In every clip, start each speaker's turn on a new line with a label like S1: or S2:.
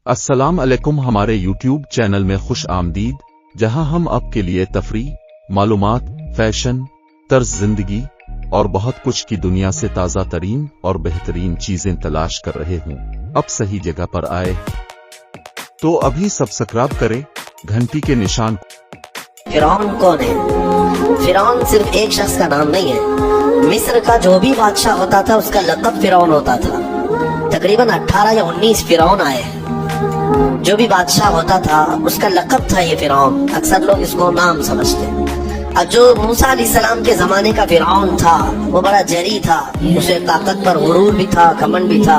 S1: السلام علیکم، ہمارے یوٹیوب چینل میں خوش آمدید، جہاں ہم آپ کے لیے تفریح، معلومات، فیشن، طرز زندگی اور بہت کچھ کی دنیا سے تازہ ترین اور بہترین چیزیں تلاش کر رہے ہوں۔ اب صحیح جگہ پر آئے تو ابھی سبسکرائب کریں گھنٹی کے نشان کو۔
S2: فرعون کون ہے؟ فرعون صرف ایک شخص کا نام نہیں ہے، مصر کا جو بھی بادشاہ ہوتا تھا اس کا لقب فرعون ہوتا تھا۔ تقریباً 18 یا 19 فرعون آئے، جو بھی بادشاہ ہوتا تھا اس کا لقب تھا یہ فرعون، اکثر لوگ اس کو نام سمجھتے۔ اب جو موسیٰ علیہ السلام کے زمانے کا فرعون تھا وہ بڑا جری تھا، اسے طاقت پر غرور بھی تھا، گھمنڈ بھی تھا۔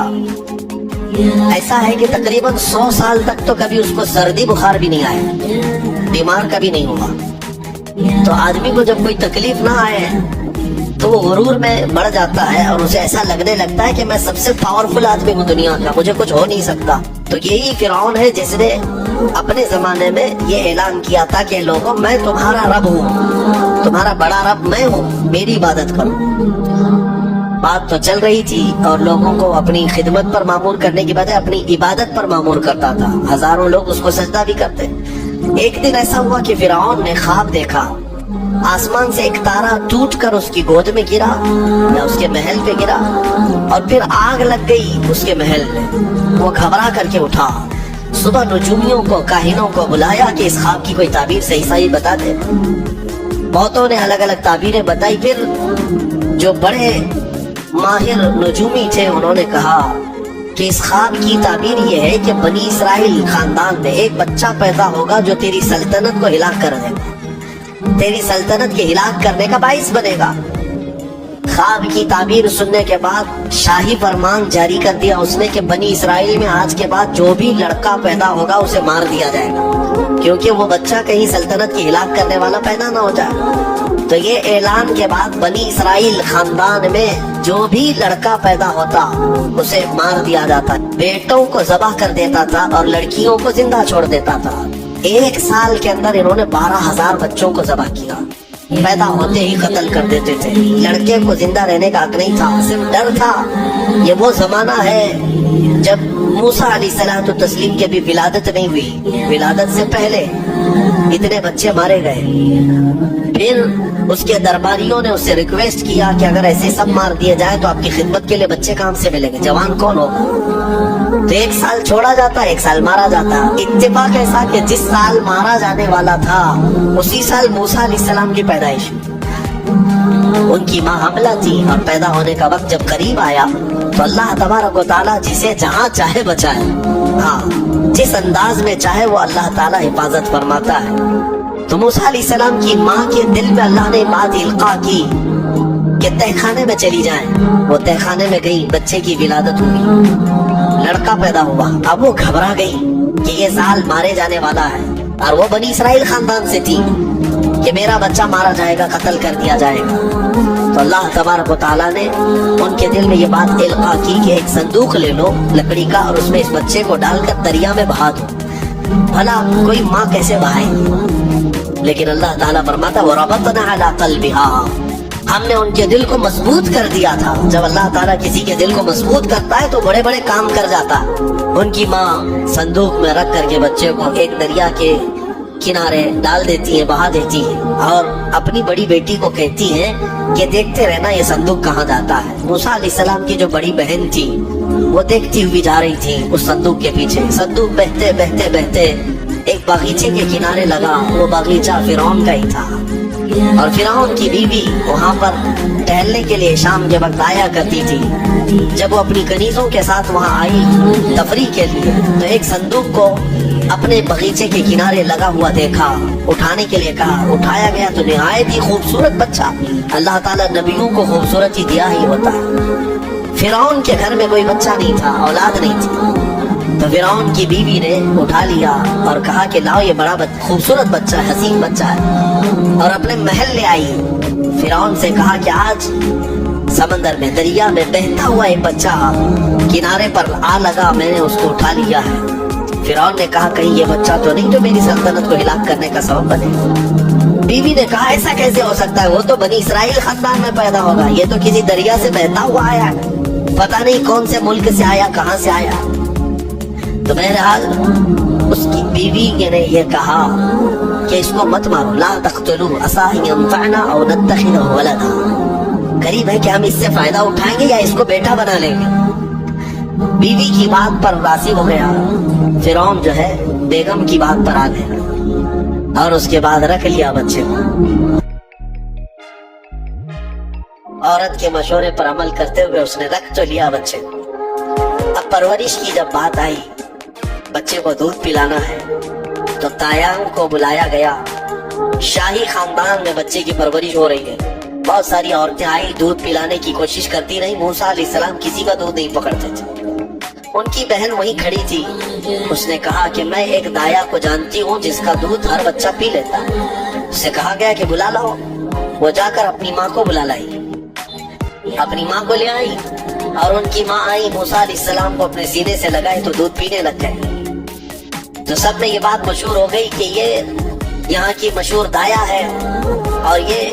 S2: ایسا ہے کہ تقریباً 100 سال تک تو کبھی اس کو سردی بخار بھی نہیں آیا، بیمار کبھی نہیں ہوا۔ تو آدمی کو جب کوئی تکلیف نہ آئے تو وہ غرور میں بڑھ جاتا ہے اور اسے ایسا لگنے لگتا ہے کہ میں سب سے پاورفل آدمی ہوں دنیا کا، مجھے کچھ ہو نہیں سکتا۔ تو یہی فرعون ہے جس نے اپنے زمانے میں یہ اعلان کیا تھا کہ لوگوں میں تمہارا رب ہوں، تمہارا بڑا رب میں ہوں، میری عبادت کرو۔ بات تو چل رہی تھی اور لوگوں کو اپنی خدمت پر معمور کرنے کی بجائے اپنی عبادت پر معمور کرتا تھا، ہزاروں لوگ اس کو سجدہ بھی کرتے۔ ایک دن ایسا ہوا کہ فرعون نے خواب دیکھا، آسمان سے ایک تارا ٹوٹ کر اس کی گود میں گرا یا اس کے محل پہ گرا اور پھر آگ لگ گئی اس کے محل میں۔ وہ گھبرا کر کے اٹھا، صبح نجومیوں کو، کاہنوں کو بلایا کہ اس خواب کی کوئی تعبیر صحیح بتا دے۔ بہتوں نے الگ الگ تعبیریں بتائی، پھر جو بڑے ماہر نجومی تھے انہوں نے کہا کہ اس خواب کی تعبیر یہ ہے کہ بنی اسرائیل خاندان میں ایک بچہ پیدا ہوگا جو تیری سلطنت کو ہلاک کر دے گا، تیری سلطنت کے ہلاک کرنے کا باعث بنے گا۔ خواب کی تعبیر سننے کے بعد شاہی فرمان جاری کر دیا اس نے کہ بنی اسرائیل میں آج کے بعد جو بھی لڑکا پیدا ہوگا اسے مار دیا جائے گا، کیونکہ وہ بچہ کہیں سلطنت کی ہلاک کرنے والا پیدا نہ ہو جائے۔ تو یہ اعلان کے بعد بنی اسرائیل خاندان میں جو بھی لڑکا پیدا ہوتا اسے مار دیا جاتا، بیٹوں کو ذبح کر دیتا تھا اور لڑکیوں کو زندہ چھوڑ دیتا تھا۔ 1 سال کے اندر انہوں نے 12,000 بچوں کو ذبح کیا، پیدا ہوتے ہی قتل کر دیتے تھے۔ لڑکے کو زندہ رہنے کا حق نہیں تھا، صرف ڈر تھا۔ یہ وہ زمانہ ہے جب موسیٰ علیہ السلام تسلیم کی بھی ولادت نہیں ہوئی، ولادت سے پہلے اتنے بچے مارے گئے۔ پھر اس کے درباریوں نے اس سے ریکویسٹ کیا کہ اگر ایسے سب مار دیے جائے تو آپ کی خدمت کے لیے بچے کہاں سے ملیں گے، جوان کون ہوگا؟ تو 1 سال چھوڑا جاتا، 1 سال مارا جاتا۔ اتفاق ایسا کہ جس سال مارا جانے والا تھا اسی سال موسیٰ علیہ السلام کی پیدائش ہوئی۔ ان کی ماں حاملہ تھی اور پیدا ہونے کا وقت جب قریب آیا تو اللہ تبارک و تعالیٰ جسے جہاں چاہے بچائے، ہاں جس انداز میں چاہے وہ اللہ تعالیٰ حفاظت فرماتا ہے۔ تو موسیٰ علیہ السلام کی ماں کے دل میں اللہ نے بات القاء کی کہ تہ خانے میں چلی جائیں۔ وہ تہ خانے میں گئی، بچے کی ولادت ہوئی، لڑکا پیدا ہوا۔ اب وہ گھبرا گئی کہ یہ سال مارے جانے والا ہے، اور وہ بنی اسرائیل خاندان سے تھی کہ میرا بچہ مارا جائے گا، قتل کر دیا جائے گا۔ تو اللہ تبارک و تعالیٰ نے ان کے دل میں یہ بات القاء کی کہ ایک صندوق لے لو لکڑی کا اور اس میں اس بچے کو ڈال کر دریا میں بہا دو۔ بھلا کوئی ماں کیسے بہائے؟ لیکن اللہ تعالیٰ فرماتا وَرَبَطْنَا عَلَىٰ قَلْبِهَا، ہم نے ان کے دل کو مضبوط کر دیا تھا۔ جب اللہ تعالیٰ کسی کے دل کو مضبوط کرتا ہے تو بڑے بڑے کام کر جاتا ہے۔ ان کی ماں صندوق میں رکھ کر کے بچے کو ایک دریا کے کنارے ڈال دیتی ہے، بہا دیتی ہے، اور اپنی بڑی بیٹی کو کہتی ہے کہ دیکھتے رہنا یہ صندوق کہاں جاتا ہے۔ موسیٰ علیہ السلام کی جو بڑی بہن تھی وہ دیکھتی ہوئی جا رہی تھی اس صندوق کے پیچھے۔ صندوق بہتے بہتے بہتے ایک باغیچے کے کنارے لگا، وہ باغیچہ فرعون کا ہی تھا، اور فرعون کی بیوی وہاں پر ٹہلنے کے لیے شام کے وقت آیا کرتی تھی۔ جب وہ اپنی کنیزوں کے ساتھ وہاں آئی تفریح کے لیے تو ایک صندوق کو اپنے باغیچے کے کنارے لگا ہوا دیکھا، اٹھانے کے لیے کہا، اٹھایا گیا تو نہایت ہی خوبصورت بچہ۔ اللہ تعالیٰ نبیوں کو خوبصورت ہی دیا ہی ہوتا ہے۔ فرعون کے گھر میں کوئی بچہ نہیں تھا، اولاد نہیں تھی، تو فرعون کی بیوی نے اٹھا لیا اور کہا کہ لاؤ یہ بڑا خوبصورت بچہ ہے، حسین بچہ ہے، اور اپنے محل لے آئی۔ فرعون سے کہا کہ آج سمندر میں، دریا میں بہتا ہوا ایک بچہ کنارے پر آ لگا، میں نے اس کو اٹھا لیا ہے۔ فرعون نے کہا کہیں یہ بچہ تو نہیں جو میری سلطنت کو ہلاک کرنے کا سبب بنے؟ بیوی نے کہا ایسا کیسے ہو سکتا ہے، وہ تو بنی اسرائیل خاندان میں پیدا ہوگا، یہ تو کسی دریا سے بہتا ہوا آیا ہے، پتہ نہیں کون سے ملک سے آیا، کہاں سے آیا۔ تو بہرحال اس کی بیوی نے یہ کہا کہ اس کو مت مارو، لا تقتلوا عسى ان ينفعنا او نتخذه ولدا، قریب ہے کہ ہم اس سے فائدہ اٹھائیں گے یا اس کو بیٹا بنا لیں گے۔ بیوی کی بات پر راضی ہو گیا فرعون، جو ہے بیگم کی بات پر آ گیا اور اس کے بعد رکھ لیا بچے کو۔ عورت کے مشورے پر عمل کرتے ہوئے اس نے رکھ تو لیا بچے کو۔ اب پرورش کی جب بات آئی، بچے کو دودھ پلانا ہے، تو تایان کو بلایا گیا۔ شاہی خاندان میں بچے کی پرورش ہو رہی ہے، بہت ساری عورتیں آئی، دودھ پلانے کی کوشش کرتی رہی۔ موسیٰ علیہ السلام کسی کا دودھ نہیں پکڑتے تھے۔ ان کی بہن وہیں کھڑی تھی، اس نے کہا کہ میں ایک دایا کو جانتی ہوں جس کا دودھ ہر بچہ پی لیتا ہے۔ اس سے کہا گیا کہ بلا لاؤ۔ وہ جا کر اپنی ماں کو بلا لائی، اپنی ماں کو لے آئی، اور ان کی ماں آئی، موسیٰ علیہ السلام کو اپنے سینے سے لگائے تو دودھ پینے لگ گئے۔ تو سب میں یہ بات مشہور ہو گئی کہ یہ یہاں کی مشہور دایا ہے، اور یہ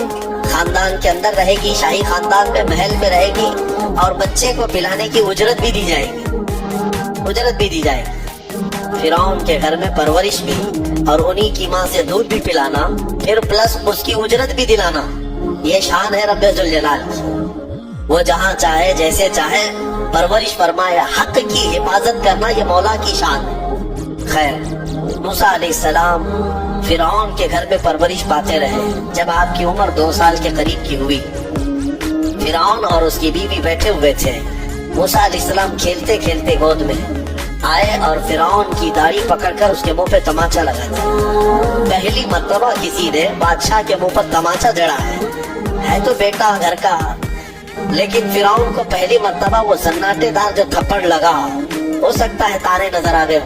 S2: خاندان کے اندر رہے گی، شاہی خاندان میں محل میں رہے گی، اور بچے کو پلانے کی اجرت بھی دی جائے گی، اجرت بھی دی جائے گی۔ فرعون کے گھر میں پرورش بھی اور انہی کی ماں سے دودھ بھی پلانا، پھر پلس اس کی اجرت بھی دلانا، یہ شان ہے رب ذوالجلال کی۔ وہ جہاں چاہے جیسے چاہے پرورش فرمائے، حق کی حفاظت کرنا یہ مولا کی شان ہے۔ خیر، موسیٰ علیہ السلام فرعون کے گھر میں پرورش پاتے رہے۔ جب آپ کی عمر 2 سال کے قریب کی ہوئی، فرعون اور اس کی بیوی بیٹھے ہوئے تھے۔ موسیٰ علیہ السلام کھیلتے کھیلتے گود میں آئے اور فرعون کی داڑھی پکڑ کر اس کے منہ پہ تماچا لگا دیا۔ پہلی مرتبہ کسی نے بادشاہ کے منہ پر تماچا جڑا ہے تو بیٹا گھر کا، لیکن فرعون کو پہلی مرتبہ وہ سناٹے دار جو تھپڑ لگا، ہو سکتا ہے تارے نظر آ گئے،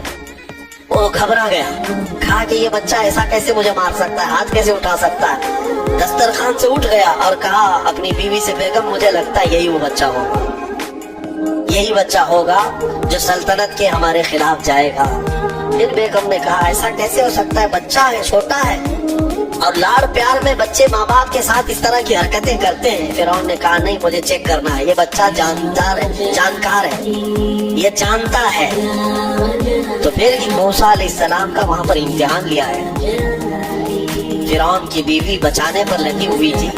S2: وہ گھبرا گیا، کہا کہ یہ بچہ ایسا کیسے مجھے مار سکتا ہے، ہاتھ کیسے اٹھا سکتا ہے۔ دسترخوان سے اٹھ گیا اور کہا اپنی بیوی سے، بیگم مجھے لگتا ہے یہی وہ بچہ ہوگا، یہی بچہ ہوگا جو سلطنت کے ہمارے خلاف جائے گا۔ پھر بیگم نے کہا ایسا کیسے ہو سکتا ہے، بچہ ہے، چھوٹا ہے، اور لاڑ پیار میں بچے ماں باپ کے ساتھ اس طرح کی حرکتیں کرتے ہیں۔ فرعون نے کہا نہیں، مجھے چیک کرنا ہے، یہ بچہ جانکار ہے، یہ جانتا ہے۔ تو پھر موسیٰ علیہ السلام کا وہاں پر امتحان لیا ہے۔ فرعون کی بیوی بچانے پر لگی ہوئی تھی۔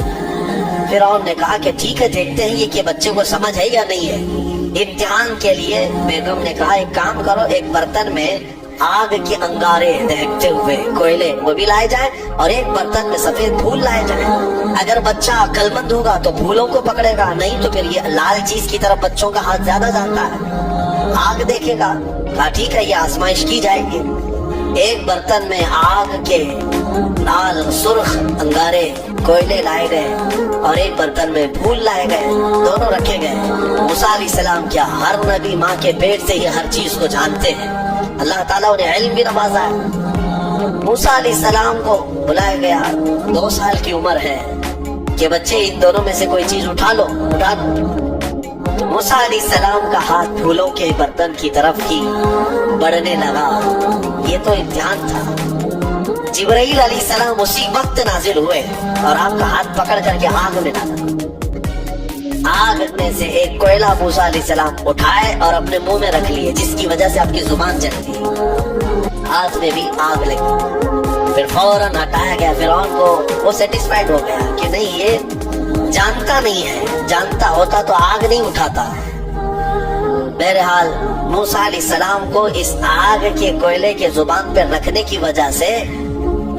S2: فرعون نے کہا کہ ٹھیک ہے، دیکھتے ہیں یہ کہ بچے کو سمجھ ہے یا نہیں ہے۔ امتحان کے لیے بیگم نے کہا ایک کام کرو، ایک برتن میں آگ کے انگارے دہکتے ہوئے کوئلے وہ بھی لائے جائیں، اور ایک برتن میں سفید پھول لائے جائیں۔ اگر بچہ عقل مند ہوگا تو پھولوں کو پکڑے گا، نہیں تو پھر یہ لال چیز کی طرف بچوں کا ہاتھ زیادہ جاتا ہے، آگ دیکھے گا۔ کہا ٹھیک ہے، یہ آزمائش کی جائے گی۔ ایک برتن میں آگ کے لال سرخ انگارے کوئلے لائے گئے اور ایک برتن میں پھول لائے گئے، دونوں رکھے گئے۔ موسیٰ علیہ السلام کیا ہر نبی ماں کے پیٹ سے ہی ہر چیز کو جانتے ہیں، اللہ تعالیٰ انہیں علم بھی نوازا ہے۔ موسیٰ علیہ السلام کو بلایا گیا، 2 سال کی عمر ہے کہ بچے ان دونوں میں سے کوئی چیز اٹھا لو۔ تو موسیٰ علیہ السلام کا ہاتھ پھولوں کے برتن کی طرف ہی بڑھنے لگا۔ یہ تو امتحان تھا۔ جبرائیل علیہ السلام اسی وقت نازل ہوئے اور آپ کا ہاتھ پکڑ کر کے آگ میں ڈالا۔ آگ میں سے ایک کوئلہ موسیٰ علیہ السلام اٹھائے اور اپنے منہ میں رکھ لیے، جس کی وجہ سے آپ کی زبان جل گئی، ہاتھ میں بھی آگ لگی۔ پھر فوراً ہٹایا گیا۔ فرعون کو وہ سیٹسفائیڈ ہو گیا کہ نہیں، یہ جانتا نہیں ہے، جانتا ہوتا تو آگ نہیں اٹھاتا۔ بہرحال موسیٰ علیہ السلام کو اس آگ کے کوئلے کے زبان پہ رکھنے کی وجہ سے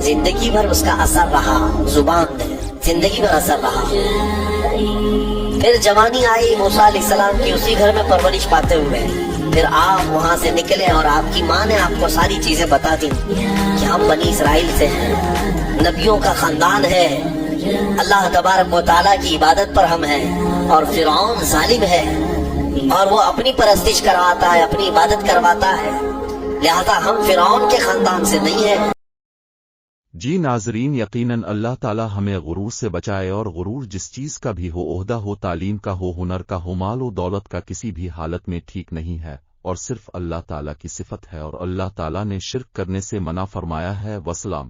S2: زندگی بھر اس کا اثر رہا، زبان میں زندگی بھر اثر رہا۔ پھر جوانی آئی موسیٰ علیہ السلام کی، اسی گھر میں پرورش پاتے ہوئے۔ پھر آپ وہاں سے نکلے اور آپ کی ماں نے آپ کو ساری چیزیں بتا دی کہ ہم بنی اسرائیل سے ہیں، نبیوں کا خاندان ہے، اللہ تبارک و تعالیٰ کی عبادت پر ہم ہیں، اور فرعون ظالم ہے اور وہ اپنی پرستش کرواتا ہے، اپنی عبادت کرواتا ہے، لہذا ہم فرعون کے خاندان سے نہیں ہیں۔
S1: جی ناظرین، یقیناً اللہ تعالی ہمیں غرور سے بچائے، اور غرور جس چیز کا بھی ہو، عہدہ ہو، تعلیم کا ہو، ہنر کا ہو، مال و دولت کا، کسی بھی حالت میں ٹھیک نہیں ہے، اور صرف اللہ تعالی کی صفت ہے، اور اللہ تعالی نے شرک کرنے سے منع فرمایا ہے۔ وسلام۔